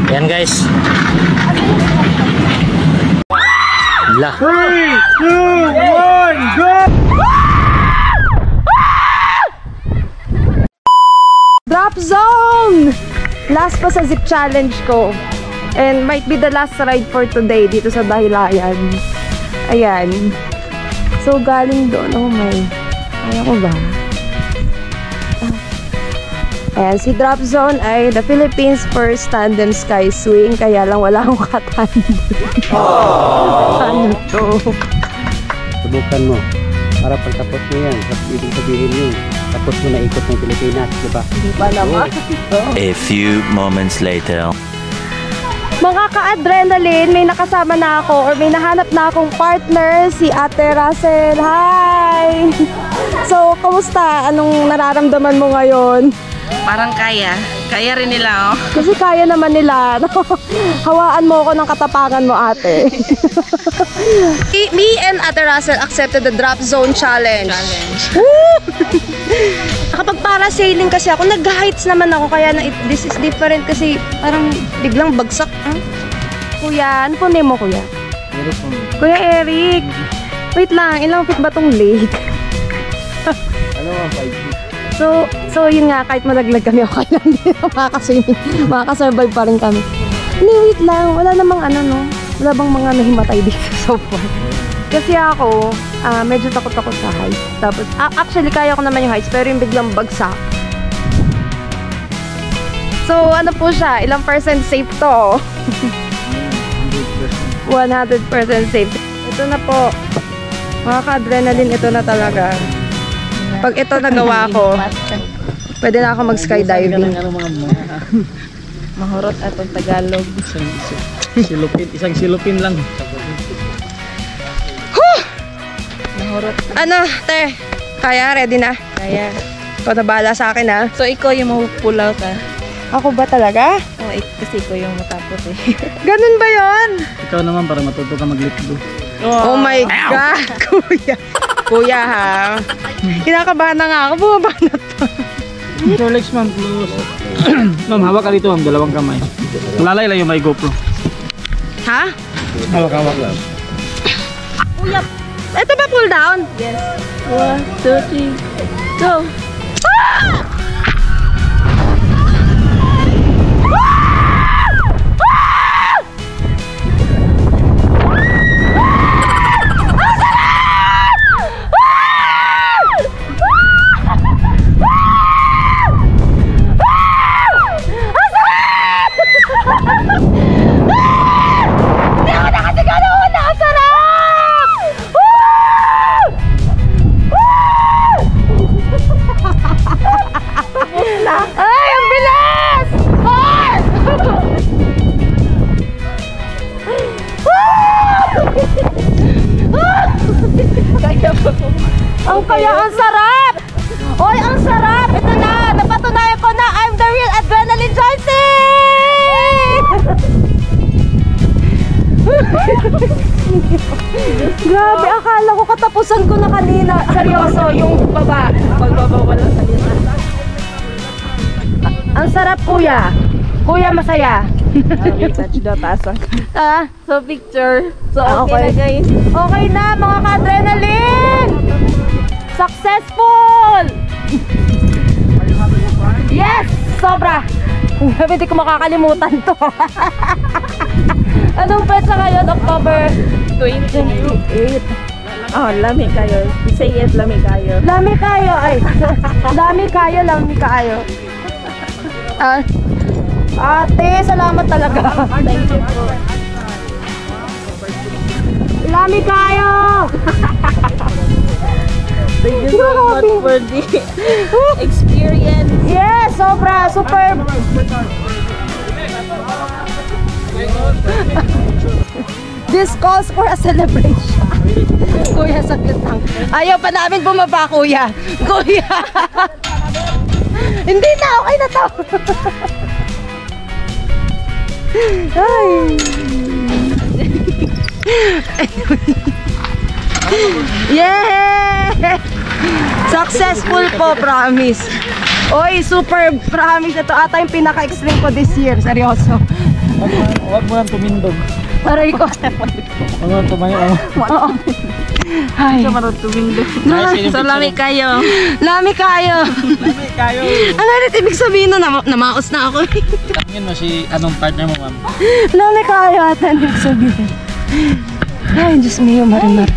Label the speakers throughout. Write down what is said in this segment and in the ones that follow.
Speaker 1: Yan guys. La.
Speaker 2: 3, 2, 1, go!
Speaker 3: Drop zone! Last pa sa zip challenge ko. And might be the last ride for today dito sa Dahilayan. Ayan. So galing doon. Oh my. Kaya ko ba? Ayan, si Drop Zone ay the Philippines first tandem sky swing. Kaya lang wala akong katandem. Ano to?
Speaker 4: Subukan mo. Para pagtapos mo yan, ibig sabihin yun, tapos mo na ikot ng Pilipinas, di ba?
Speaker 3: Hindi pa naman.
Speaker 1: A few moments later.
Speaker 3: Mga ka-adrenaline, may nakasama na ako or may nahanap na akong partner, si Ate Russell. Hi! So, kamusta? Anong nararamdaman mo ngayon?
Speaker 5: Parang kaya. Kaya rin nila, oh.
Speaker 3: Kasi kaya naman nila. Hawaan mo ako ng katapangan mo, ate. Me and Ate Russell accepted the Drop Zone Challenge. Kapag parasailing kasi ako, nag-heights naman ako. Kaya this is different kasi parang biglang bagsak. Kuya, ano po name mo, kuya?
Speaker 4: Eric.
Speaker 3: Kuya Eric. Wait lang, ilang feet ba tong lake?
Speaker 4: Ano ang 5 feet?
Speaker 3: So yun nga, kahit malaglag kami, okay lang din. Makakasurvive pa rin kami. Hindi, wait lang. Wala namang ano, no? Wala bang mga nahimatay dito so far? Kasi ako, medyo takot-takot sa heights. Tapos, actually, kaya ko naman yung heights, pero yung biglang bagsak. So, ano po siya? Ilang percent safe to? 100% safe. Ito na po. Mga ka-adrenaline, ito na talaga. Pag ito nagawa ko, pwede na ako mag-skydiving.
Speaker 5: Mahurot atong Tagalog.
Speaker 2: Isang silupin lang.
Speaker 5: Mahurot.
Speaker 3: Ano, te? Kaya? Ready na?
Speaker 5: Kaya.
Speaker 3: Ikaw na bahala sa akin, ha?
Speaker 5: So, ikaw yung mapupull out, ah.
Speaker 3: Ako ba talaga?
Speaker 5: Oh, kasi ikaw yung matapos, eh.
Speaker 3: Ganun ba yon?
Speaker 2: Ikaw naman para matuto ka mag-let go.
Speaker 3: Oh my God, kuya. Kuya, ha? Kinakabahan na nga ako. Bumaba na to.
Speaker 2: Your legs, ma'am, close. Ma'am, hawak ka dito, ma'am. Dalawang kamay. Lalay lang yung may GoPro.
Speaker 3: Ha?
Speaker 2: Hawak lang.
Speaker 3: Kuya, ito ba pull down?
Speaker 5: Yes. 1, 2, 3, go!
Speaker 3: Ah! Ay, ang bilis!
Speaker 5: Kaya po.
Speaker 3: Ang sarap! Oy, ang sarap! Ito na! Napatunayan ko na I'm the real adrenaline joystick! Grabe, akala ko katapusan ko na kanina. Seryoso, yung baba.
Speaker 5: Pagbaba walang salita.
Speaker 3: Ang sarap, kuya. Kuya, masaya.
Speaker 5: Touch the tasan.
Speaker 3: Ah,
Speaker 5: So, picture. So,
Speaker 3: okay.
Speaker 5: okay na, guys.
Speaker 3: Okay na, mga ka-adrenaline! Successful! Yes! Sobra! Hindi ko makakalimutan to. Anong petsa ngayon? October
Speaker 5: 28. Oh, lami kayo. Say it, lami kayo.
Speaker 3: Lami kayo, ay. Lami kayo. Ate, salamat talaga.
Speaker 5: Thank you po.
Speaker 3: Lami kayo!
Speaker 5: Thank you so much for the experience.
Speaker 3: Yes, sobra, superb. This calls for a celebration. Kuya, saglit lang. Ayaw pa namin bumaba, kuya. Kuya! Hindi na, okay na to. Ay. Yeah! Successful po, promise. Oy, super promise. Ito ata yung pinaka-extreme ko this year. Seryoso.
Speaker 2: Huwag mo lang tumindog.
Speaker 3: Aray ko.
Speaker 2: Huwag mo lang tumayo.
Speaker 3: Oo. Ay.
Speaker 5: Siya marunong tumindog. So, lami kayo.
Speaker 3: Lami kayo.
Speaker 2: Lami kayo.
Speaker 3: Ano rin ibig sabihin nun? Namaos na ako.
Speaker 2: Tingin mo si anong partner mo, ma'am?
Speaker 3: Lami kayo ata ibig sabihin. Ay, Diyos mio, Marimar.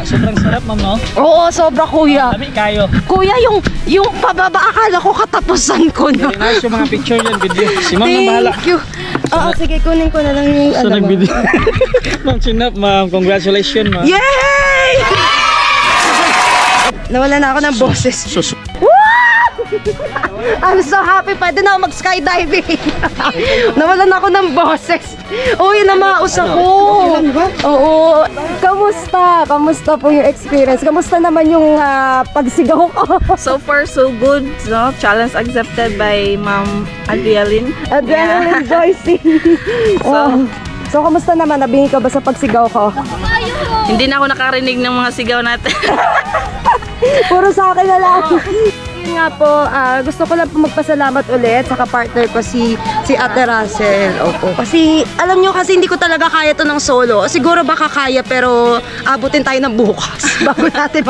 Speaker 2: Sobrang sarap, ma'am, no?
Speaker 3: Oo, sobra kuya.
Speaker 2: Lami kayo.
Speaker 3: Kuya, yung pababa akala ko katapusan ko na.
Speaker 2: Very nice yung mga picture yan, video. Si ma'am nang bahala.
Speaker 3: Thank you. Oo, sige, kunin ko na lang yung
Speaker 2: So, nag-video. Ma'am, chinap, ma'am. Congratulations, ma'am.
Speaker 3: Yay! Nawala na ako ng boses. I'm so happy. Pwede na ako mag-skydiving. Nawalan ako ng boses. Uy, namaos ako. Oo. Kamusta? Kamusta po yung experience? Kamusta naman yung pagsigaw ko?
Speaker 5: So far, so good. No? Challenge accepted by Ma'am Adrialyn.
Speaker 3: Adrenaline Joycey. So, kamusta naman? Nabingi ka ba sa pagsigaw ko?
Speaker 5: Hindi na ako nakarinig ng mga sigaw natin.
Speaker 3: Puro sa akin na lang. Yun nga po, gusto ko lang po magpasalamat ulit sa kapartner ko si Ate Russell. Opo. Kasi alam nyo kasi hindi ko talaga kaya to ng solo. Siguro baka kaya pero abutin tayo ng bukas bago natin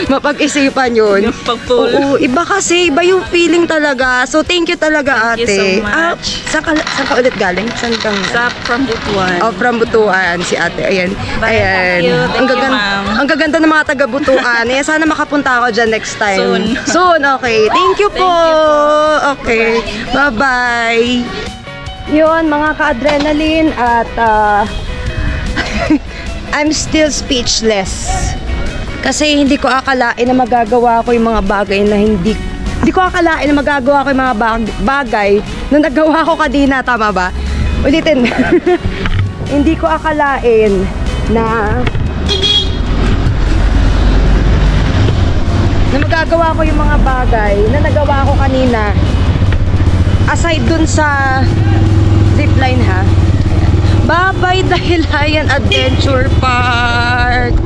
Speaker 3: mapag-isipan yun.
Speaker 5: Yung pag-pull.
Speaker 3: Oo, iba kasi, iba yung feeling talaga. So thank you talaga
Speaker 5: Thank
Speaker 3: ate.
Speaker 5: you so much.
Speaker 3: Saan ka ulit galing? Saan kang?
Speaker 5: From Butuan.
Speaker 3: Oh, from Butuan si ate. Ayan.
Speaker 5: Bye, thank you. Thank you, ma'am.
Speaker 3: Ang gaganda ng mga taga Butuan. Ayan, sana makapunta ako dyan next time. Soon, okay. Thank you po. Okay. Bye-bye. Yun, mga ka-adrenaline at I'm still speechless. Kasi hindi ko akalain na magagawa ko yung mga bagay na hindi ko akalain na magagawa ko yung mga bagay na nagawa ko kanina. Tama ba? Ulitin. Hindi ko akalain na magagawa ko yung mga bagay na nagawa ko kanina. Aside dun sa zipline ha. Bye-bye Dahilayan Adventure Park.